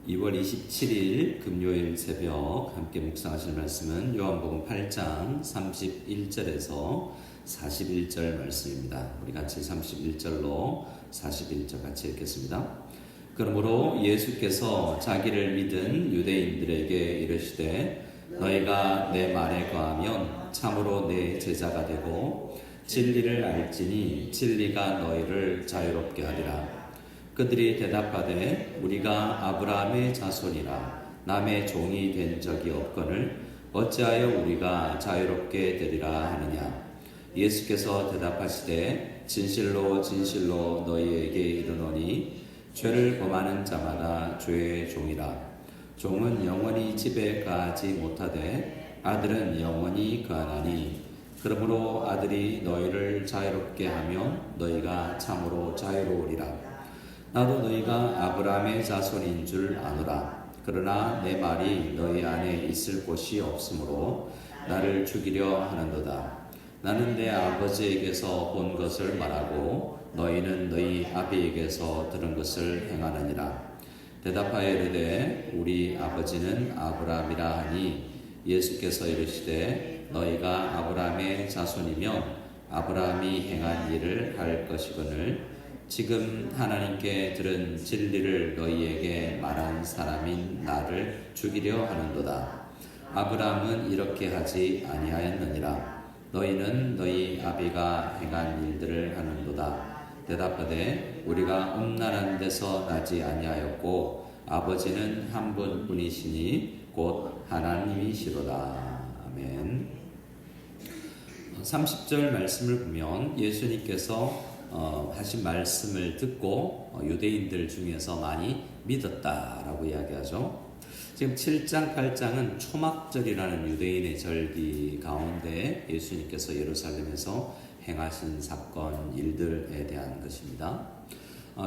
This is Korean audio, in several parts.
2월 27일 금요일 새벽 함께 묵상하실 말씀은 요한복음 8장 31절에서 41절 말씀입니다. 우리 같이 31절로 41절 같이 읽겠습니다. 그러므로 예수께서 자기를 믿은 유대인들에게 이르시되 너희가 내 말에 거하면 참으로 내 제자가 되고 진리를 알지니 진리가 너희를 자유롭게 하리라. 그들이 대답하되 우리가 아브라함의 자손이라 남의 종이 된 적이 없거늘 어찌하여 우리가 자유롭게 되리라 하느냐. 예수께서 대답하시되 진실로 진실로 너희에게 이르노니 죄를 범하는 자마다 죄의 종이라. 종은 영원히 집에 가지 못하되 아들은 영원히 거하나니 그러므로 아들이 너희를 자유롭게 하면 너희가 참으로 자유로우리라. 나도 너희가 아브라함의 자손인 줄 아노라. 그러나 내 말이 너희 안에 있을 곳이 없으므로 나를 죽이려 하는도다. 나는 내 아버지에게서 본 것을 말하고 너희는 너희 아비에게서 들은 것을 행하느니라. 대답하여 이르되 우리 아버지는 아브라함이라 하니 예수께서 이르시되 너희가 아브라함의 자손이면 아브라함이 행한 일을 할 것이거늘 지금 하나님께 들은 진리를 너희에게 말한 사람인 나를 죽이려 하는도다. 아브라함은 이렇게 하지 아니하였느니라. 너희는 너희 아비가 행한 일들을 하는도다. 대답하되 우리가 음란한 데서 나지 아니하였고 아버지는 한 분뿐이시니 곧 하나님이시로다. 아멘. 30절 말씀을 보면 예수님께서 하신 말씀을 듣고 유대인들 중에서 많이 믿었다라고 이야기하죠. 지금 7장, 8장은 초막절이라는 유대인의 절기 가운데 예수님께서 예루살렘에서 행하신 사건, 일들에 대한 것입니다.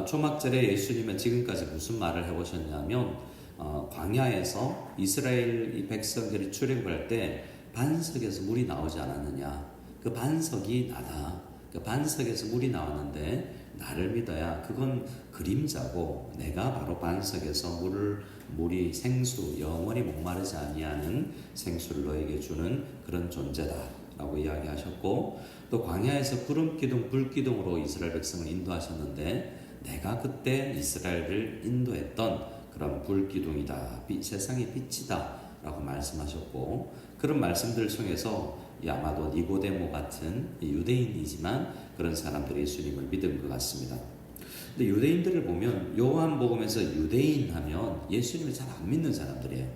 초막절에 예수님은 지금까지 무슨 말을 해보셨냐면 광야에서 이스라엘 백성들이 출애굽할 때 반석에서 물이 나오지 않았느냐. 그 반석이 나다. 그 반석에서 물이 나왔는데 나를 믿어야 그건 그림자고 내가 바로 반석에서 물이 생수, 영원히 목마르지 아니하는 생수를 너에게 주는 그런 존재다라고 이야기하셨고, 또 광야에서 구름기둥, 불기둥으로 이스라엘 백성을 인도하셨는데 내가 그때 이스라엘을 인도했던 그런 불기둥이다, 세상의 빛이다 라고 말씀하셨고, 그런 말씀들을 통해서 아마도 니고데모 같은 유대인이지만 그런 사람들이 예수님을 믿은 것 같습니다. 근데 유대인들을 보면 요한복음에서 유대인 하면 예수님을 잘 안 믿는 사람들이에요.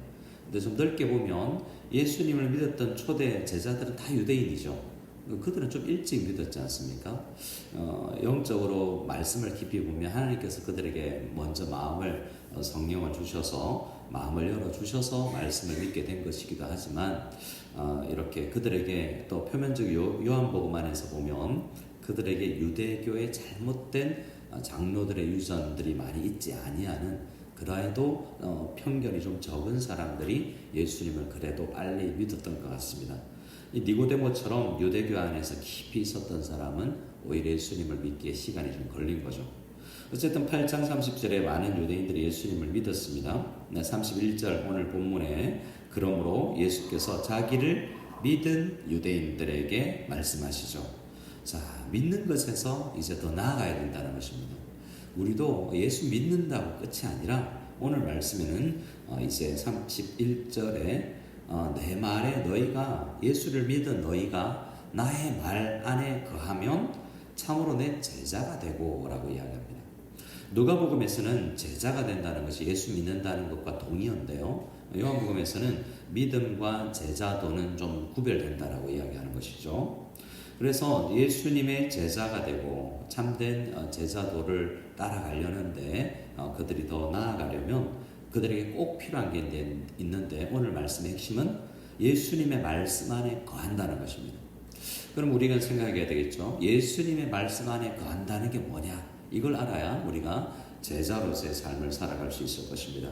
근데 좀 넓게 보면 예수님을 믿었던 초대 제자들은 다 유대인이죠. 그들은 좀 일찍 믿었지 않습니까? 영적으로 말씀을 깊이 보면 하나님께서 그들에게 먼저 마음을 성령을 주셔서 마음을 열어주셔서 말씀을 믿게 된 것이기도 하지만 이렇게 그들에게 또 표면적 요한복음 안에서 보면 그들에게 유대교의 잘못된 장로들의 유전들이 많이 있지 아니하는, 그래도 편견이 좀 적은 사람들이 예수님을 그래도 빨리 믿었던 것 같습니다. 이 니고데모처럼 유대교 안에서 깊이 있었던 사람은 오히려 예수님을 믿기에 시간이 좀 걸린 거죠. 어쨌든 8장 30절에 많은 유대인들이 예수님을 믿었습니다. 31절 오늘 본문에 그러므로 예수께서 자기를 믿은 유대인들에게 말씀하시죠. 자, 믿는 것에서 이제 더 나아가야 된다는 것입니다. 우리도 예수 믿는다고 끝이 아니라 오늘 말씀에는 이제 31절에 내 말에 너희가 예수를 믿은 너희가 나의 말 안에 거하면 참으로 내 제자가 되고 라고 이야기합니다. 누가복음에서는 제자가 된다는 것이 예수 믿는다는 것과 동의어인데요, 요한복음에서는 믿음과 제자도는 좀 구별된다라고 이야기하는 것이죠. 그래서 예수님의 제자가 되고 참된 제자도를 따라가려는데 그들이 더 나아가려면 그들에게 꼭 필요한 게 있는데 오늘 말씀의 핵심은 예수님의 말씀 안에 거한다는 것입니다. 그럼 우리가 생각해야 되겠죠. 예수님의 말씀 안에 거한다는 게 뭐냐? 이걸 알아야 우리가 제자로서의 삶을 살아갈 수 있을 것입니다.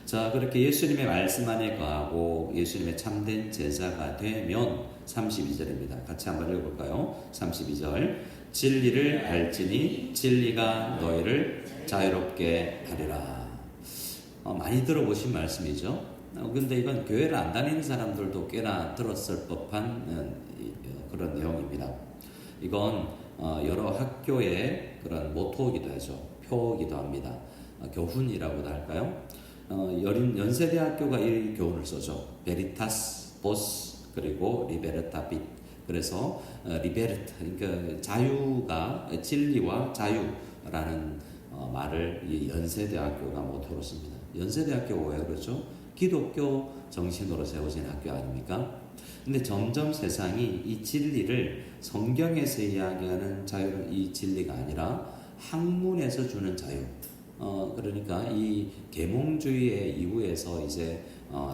자, 그렇게 예수님의 말씀 안에 거하고 예수님의 참된 제자가 되면 32절입니다. 같이 한번 읽어볼까요? 32절 진리를 알지니 진리가 너희를 자유롭게 하리라. 많이 들어보신 말씀이죠. 근데 이건 교회를 안 다니는 사람들도 꽤나 들었을 법한 그런 내용입니다. 이건 여러 학교의 그런 모토이기도 하죠. 표이기도 합니다. 교훈이라고도 할까요? 연세대학교가 이 교훈을 써죠. 베리타스, 보스, 그리고 리베르타 빛. 그래서 리베르타, 그러니까 자유가 진리와 자유라는 말을 이 연세대학교가 모토로 씁니다. 연세대학교가 왜 그렇죠? 기독교 정신으로 세워진 학교 아닙니까? 근데 점점 세상이 이 진리를 성경에서 이야기하는 자유는 이 진리가 아니라 학문에서 주는 자유. 그러니까 이 계몽주의의 이후에서 이제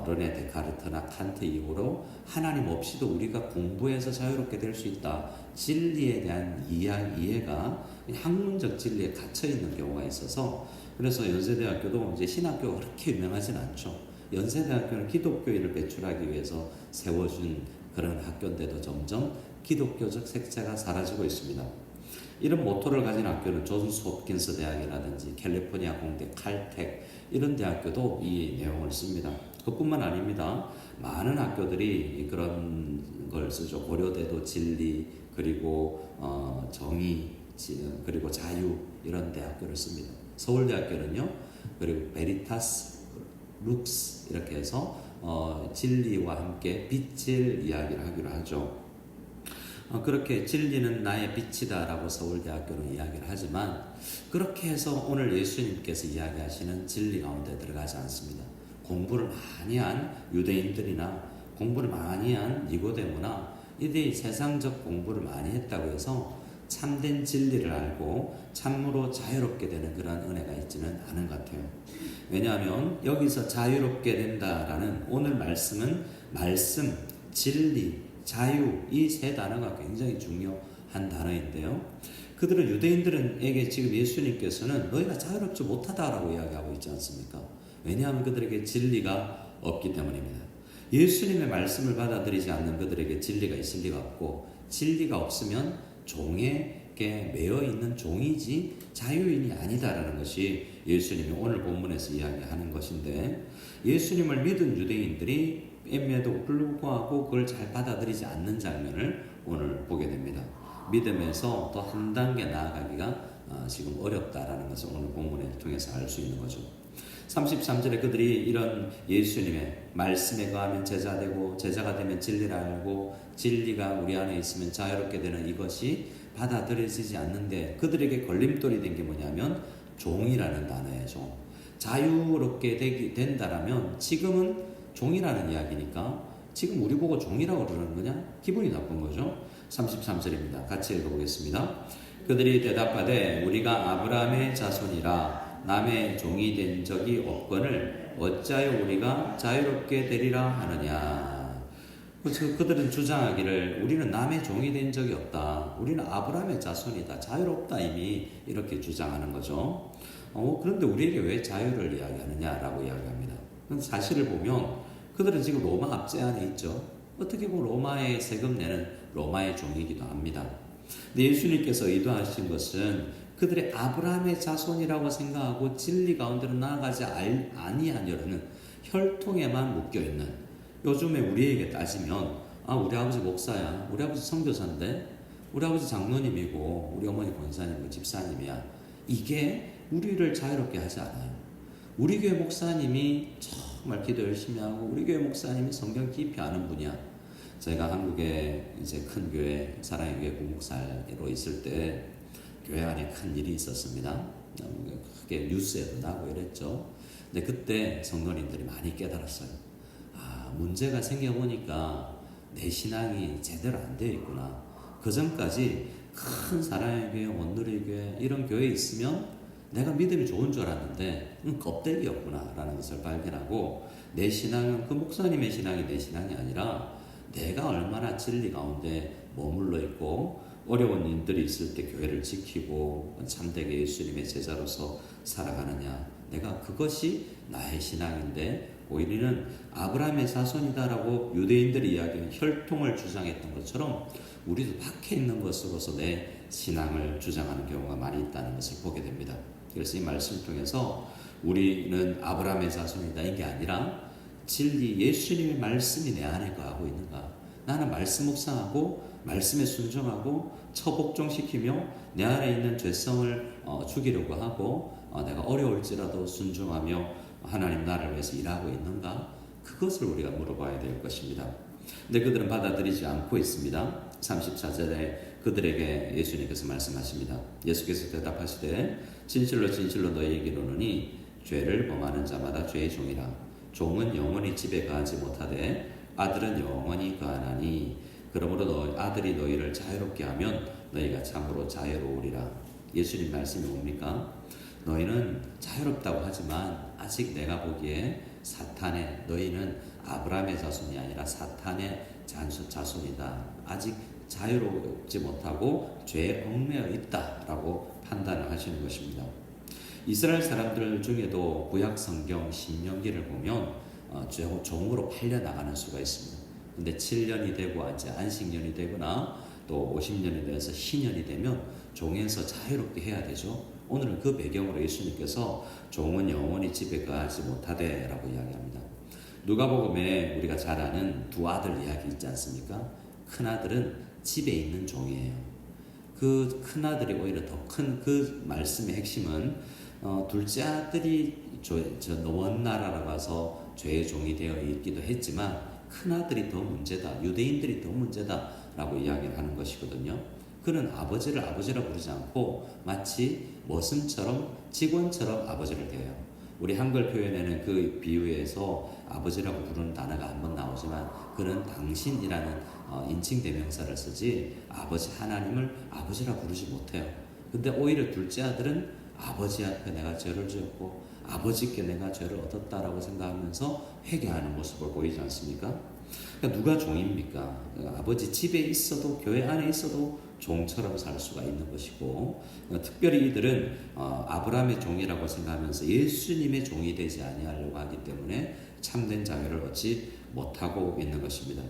르네 데카르트나 칸트 이후로 하나님 없이도 우리가 공부해서 자유롭게 될 수 있다. 진리에 대한 이해가 학문적 진리에 갇혀 있는 경우가 있어서 그래서 연세대학교도 이제 신학교가 그렇게 유명하진 않죠. 연세대학교는 기독교인을 배출하기 위해서 세워준 그런 학교인데도 점점 기독교적 색채가 사라지고 있습니다. 이런 모토를 가진 학교는 존스 홉킨스 대학이라든지 캘리포니아 공대, 칼텍 이런 대학교도 이 내용을 씁니다. 그뿐만 아닙니다. 많은 학교들이 그런 걸 쓰죠. 고려대도 진리 그리고 정의 그리고 자유 이런 대학교를 씁니다. 서울대학교는요. 그리고 베리타스, 룩스 이렇게 해서 진리와 함께 빛을 이야기를 하기로 하죠. 그렇게 진리는 나의 빛이다 라고 서울대학교는 이야기를 하지만 그렇게 해서 오늘 예수님께서 이야기하시는 진리 가운데 들어가지 않습니다. 공부를 많이 한 유대인들이나 공부를 많이 한 니고데모나 이들이 세상적 공부를 많이 했다고 해서 참된 진리를 알고 참으로 자유롭게 되는 그런 은혜가 있지는 않은 것 같아요. 왜냐하면 여기서 자유롭게 된다라는 오늘 말씀은 말씀, 진리, 자유 이 세 단어가 굉장히 중요한 단어인데요. 그들은 유대인들에게 지금 예수님께서는 너희가 자유롭지 못하다라고 이야기하고 있지 않습니까? 왜냐하면 그들에게 진리가 없기 때문입니다. 예수님의 말씀을 받아들이지 않는 그들에게 진리가 있을 리가 없고 진리가 없으면 종에게 매여 있는 종이지 자유인이 아니다라는 것이 예수님이 오늘 본문에서 이야기하는 것인데 예수님을 믿은 유대인들이 임에도 불구하고 그걸 잘 받아들이지 않는 장면을 오늘 보게 됩니다. 믿음에서 더 한 단계 나아가기가 지금 어렵다라는 것을 오늘 본문을 통해서 알 수 있는 거죠. 33절에 그들이 이런 예수님의 말씀에 거하면 제자 되고 제자가 되면 진리를 알고 진리가 우리 안에 있으면 자유롭게 되는 이것이 받아들여지지 않는데 그들에게 걸림돌이 된 게 뭐냐면 종이라는 단어예요. 종. 자유롭게 된다라면 지금은 종이라는 이야기니까 지금 우리 보고 종이라고 그러는 거냐? 기분이 나쁜 거죠. 33절입니다. 같이 읽어보겠습니다. 그들이 대답하되 우리가 아브라함의 자손이라 남의 종이 된 적이 없거늘 어찌하여 우리가 자유롭게 되리라 하느냐. 그들은 주장하기를 우리는 남의 종이 된 적이 없다. 우리는 아브라함의 자손이다. 자유롭다 이미 이렇게 주장하는 거죠. 그런데 우리에게 왜 자유를 이야기하느냐라고 이야기합니다. 사실을 보면 그들은 지금 로마 압제 안에 있죠. 어떻게 보면 로마의 세금 내는 로마의 종이기도 합니다. 근데 예수님께서 의도하신 것은 그들의 아브라함의 자손이라고 생각하고 진리 가운데로 나아가지 아니한 여러는 혈통에만 묶여있는 요즘에 우리에게 따지면 우리 아버지 목사야, 우리 아버지 선교사인데 우리 아버지 장로님이고 우리 어머니 권사님이고 집사님이야. 이게 우리를 자유롭게 하지 않아요. 우리 교회 목사님이 정말 기도 열심히 하고 우리 교회 목사님이 성경 깊이 아는 분이야. 제가 한국에 이제 큰 교회 사랑의 교회 부목사로 있을 때 교회 안에 큰 일이 있었습니다. 크게 뉴스에도 나고 이랬죠. 근데 그때 성도님들이 많이 깨달았어요. 문제가 생겨보니까 내 신앙이 제대로 안 되어 있구나. 그 전까지 큰 사랑의 교회, 원누리 교회 이런 교회에 있으면 내가 믿음이 좋은 줄 알았는데 껍데기였구나 라는 것을 발견하고 내 신앙은 그 목사님의 신앙이 내 신앙이 아니라 내가 얼마나 진리 가운데 머물러 있고 어려운 일들이 있을 때 교회를 지키고 참되게 예수님의 제자로서 살아가느냐. 내가 그것이 나의 신앙인데 우리는 아브라함의 자손이다라고 유대인들이 이야기하는 혈통을 주장했던 것처럼 우리도 밖에 있는 것으로서 내 신앙을 주장하는 경우가 많이 있다는 것을 보게 됩니다. 그래서 이 말씀을 통해서 우리는 아브라함의 자손이다 이게 아니라 진리 예수님의 말씀이 내 안에 거하고 있는가. 나는 말씀 묵상하고 말씀에 순종하고 처복종시키며 내 안에 있는 죄성을 죽이려고 하고 내가 어려울지라도 순종하며 하나님 나라를 위해서 일하고 있는가. 그것을 우리가 물어봐야 될 것입니다. 근데 그들은 받아들이지 않고 있습니다. 34절에 그들에게 예수님께서 말씀하십니다. 예수께서 대답하시되 진실로 진실로 너희에게 이르노니 죄를 범하는 자마다 죄의 종이라. 종은 영원히 집에 거하지 못하되 아들은 영원히 거하나니 그러므로 아들이 너희를 자유롭게 하면 너희가 참으로 자유로우리라. 예수님 말씀이 뭡니까? 너희는 자유롭다고 하지만 아직 내가 보기에 너희는 아브라함의 자손이 아니라 사탄의 자손이다. 아직 자유롭지 못하고 죄에 얽매여 있다라고 판단을 하시는 것입니다. 이스라엘 사람들 중에도 구약 성경 신명기를 보면 종으로 팔려 나가는 수가 있습니다. 근데 7년이 되고 이제 안식년이 되거나 또 50년이 돼서 희년이 되면 종에서 자유롭게 해야 되죠. 오늘은 그 배경으로 예수님께서 종은 영원히 집에 거하지 못하되 라고 이야기합니다. 누가복음에 우리가 잘 아는 두 아들 이야기 있지 않습니까? 큰아들은 집에 있는 종이에요. 그 큰아들이 오히려 더 큰 그 말씀의 핵심은 둘째 아들이 먼 나라로 가서 죄의 종이 되어 있기도 했지만 큰아들이 더 문제다. 유대인들이 더 문제다라고 이야기를 하는 것이거든요. 그는 아버지를 아버지라 부르지 않고 마치 머슴처럼 직원처럼 아버지를 대해요. 우리 한글 표현에는 그 비유에서 아버지라고 부르는 단어가 한 번 나오지만 그는 당신이라는 인칭 대명사를 쓰지 아버지 하나님을 아버지라 부르지 못해요. 근데 오히려 둘째 아들은 아버지 앞에 내가 죄를 지었고 아버지께 내가 죄를 얻었다라고 생각하면서 회개하는 모습을 보이지 않습니까? 그러니까 누가 종입니까? 아버지 집에 있어도 교회 안에 있어도 종처럼 살 수가 있는 것이고 특별히 이들은 아브라함의 종이라고 생각하면서 예수님의 종이 되지 아니하려고 하기 때문에 참된 자유를 얻지 못하고 있는 것입니다.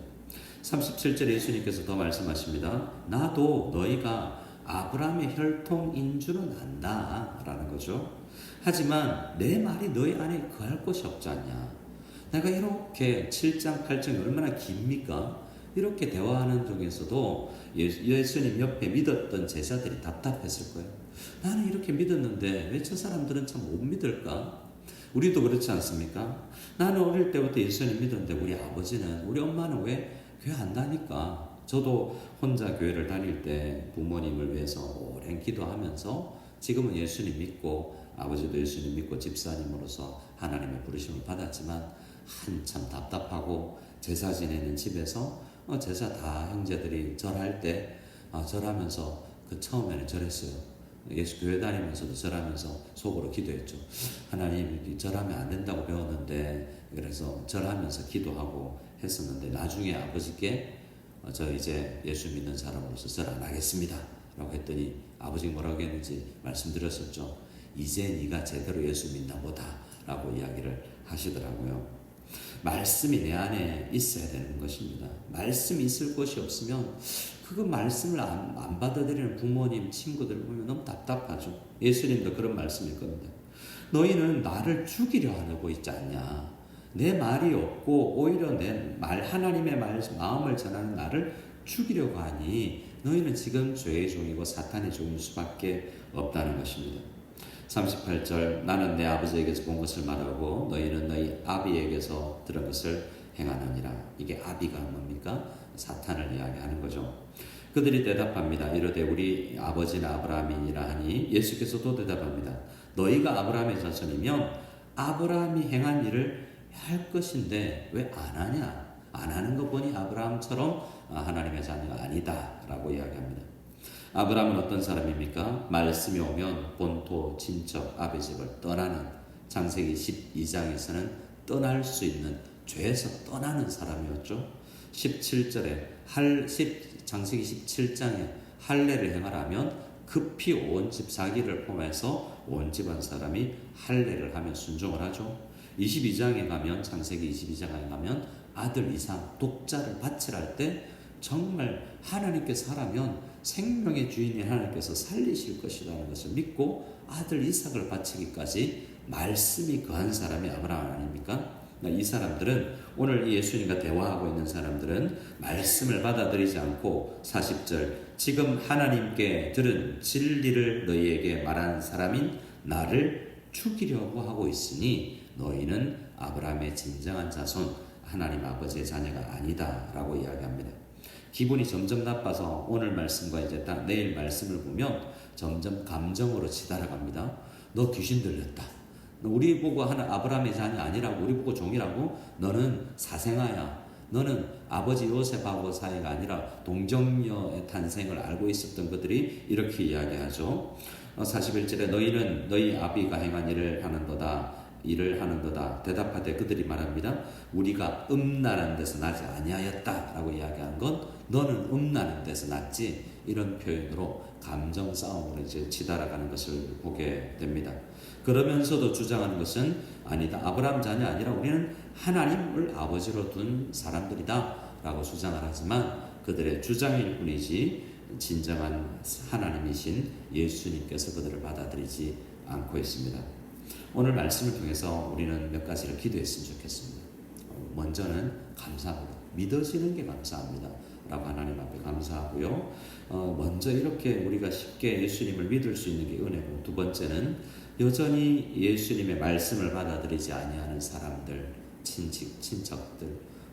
37절에 예수님께서 더 말씀하십니다. 나도 너희가 아브라함의 혈통인 줄은 안다 라는 거죠. 하지만 내 말이 너희 안에 거할 것이 없지 않냐. 내가 이렇게 7장 8장이 얼마나 깁니까? 이렇게 대화하는 중에서도 예수님 옆에 믿었던 제자들이 답답했을 거예요. 나는 이렇게 믿었는데 왜 저 사람들은 참 못 믿을까? 우리도 그렇지 않습니까? 나는 어릴 때부터 예수님 믿었는데 우리 아버지는 우리 엄마는 왜 교회 안 다니까? 저도 혼자 교회를 다닐 때 부모님을 위해서 오랜 기도하면서 지금은 예수님 믿고 아버지도 예수님 믿고 집사님으로서 하나님의 부르심을 받았지만 한참 답답하고 제사 지내는 집에서 제사 다 형제들이 절할 때 절하면서 처음에는 절했어요. 예수 교회 다니면서도 절하면서 속으로 기도했죠. 하나님 절하면 안 된다고 배웠는데 그래서 절하면서 기도하고 했었는데 나중에 아버지께 저 이제 예수 믿는 사람으로서 절 안 하겠습니다 라고 했더니 아버지가 뭐라고 했는지 말씀드렸었죠. 이제 네가 제대로 예수 믿나 보다 라고 이야기를 하시더라고요. 말씀이 내 안에 있어야 되는 것입니다. 말씀이 있을 것이 없으면 그 말씀을 안 받아들이는 부모님, 친구들 보면 너무 답답하죠. 예수님도 그런 말씀일 겁니다. 너희는 나를 죽이려 하고 있지 않냐. 내 말이 없고 오히려 하나님의 마음을 전하는 나를 죽이려고 하니 너희는 지금 죄의 종이고 사탄의 종일 수밖에 없다는 것입니다. 38절 나는 내 아버지에게서 본 것을 말하고 너희는 너희 아비에게서 들은 것을 행하느니라. 이게 아비가 뭡니까? 사탄을 이야기하는 거죠. 그들이 대답합니다. 이르되 우리 아버지는 아브라함이니라 하니 예수께서도 대답합니다. 너희가 아브라함의 자손이면 아브라함이 행한 일을 할 것인데 왜 안 하냐? 안 하는 거 보니 아브라함처럼 하나님의 자녀가 아니다 라고 이야기합니다. 아브라함은 어떤 사람입니까? 말씀이 오면 본토, 친척, 아비 집을 떠나는 창세기 12장에서는 떠날 수 있는 죄에서 떠나는 사람이었죠. 17절에 창세기 17장에 할례를 행하라면 급히 온 집 사기를 포함해서 온 집안 사람이 할례를 하며 순종을 하죠. 22장에 가면 창세기 22장에 가면 아들 이삭 독자를 바치랄 때 정말 하나님께서 하라면 생명의 주인인 하나님께서 살리실 것이라는 것을 믿고 아들 이삭을 바치기까지 말씀이 거한 사람이 아브라함 아닙니까? 이 사람들은 오늘 예수님과 대화하고 있는 사람들은 말씀을 받아들이지 않고 40절 지금 하나님께 들은 진리를 너희에게 말한 사람인 나를 죽이려고 하고 있으니 너희는 아브라함의 진정한 자손 하나님 아버지의 자녀가 아니다 라고 이야기합니다. 기분이 점점 나빠서 오늘 말씀과 이제 내일 말씀을 보면 점점 감정으로 치달아갑니다. 너 귀신 들렸다. 우리 보고 하는 아브라함의 자녀 아니라고, 우리 보고 종이라고? 너는 사생아야. 너는 아버지 요셉하고 사이가 아니라 동정녀의 탄생을 알고 있었던 그들이 이렇게 이야기하죠. 41절에 너희는 너희 아비가 행한 일을 하는도다 대답하되 그들이 말합니다. 우리가 음란한 데서 나지 아니하였다 라고 이야기한 건 너는 음란한 데서 났지, 이런 표현으로 감정 싸움으로 이제 치달아가는 것을 보게 됩니다. 그러면서도 주장하는 것은 아니다, 아브라함 자녀 아니라 우리는 하나님을 아버지로 둔 사람들이다 라고 주장을 하지만 그들의 주장일 뿐이지 진정한 하나님이신 예수님께서 그들을 받아들이지 않고 있습니다. 오늘 말씀을 통해서 우리는 몇 가지를 기도했으면 좋겠습니다. 먼저는 감사합니다. 믿어지는 게 감사합니다 라고 하나님 앞에 감사하고요. 먼저 이렇게 우리가 쉽게 예수님을 믿을 수 있는 게 은혜고, 두 번째는 여전히 예수님의 말씀을 받아들이지 아니하는 사람들, 친척들,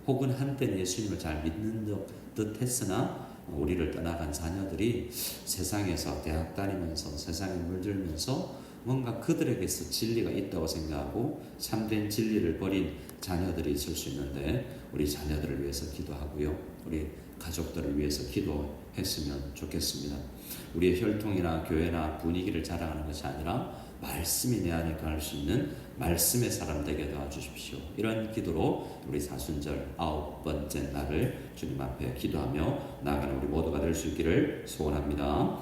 혹은 한때는 예수님을 잘 믿는 듯 했으나 우리를 떠나간 자녀들이 세상에서 대학 다니면서 세상에 물들면서 뭔가 그들에게서 진리가 있다고 생각하고 참된 진리를 버린 자녀들이 있을 수 있는데, 우리 자녀들을 위해서 기도하고요, 우리 가족들을 위해서 기도했으면 좋겠습니다. 우리의 혈통이나 교회나 분위기를 자랑하는 것이 아니라 말씀이 내 안에 거할 수 있는 말씀의 사람 되게 도와주십시오. 이런 기도로 우리 사순절 9번째 날을 주님 앞에 기도하며 나아가는 우리 모두가 될 수 있기를 소원합니다.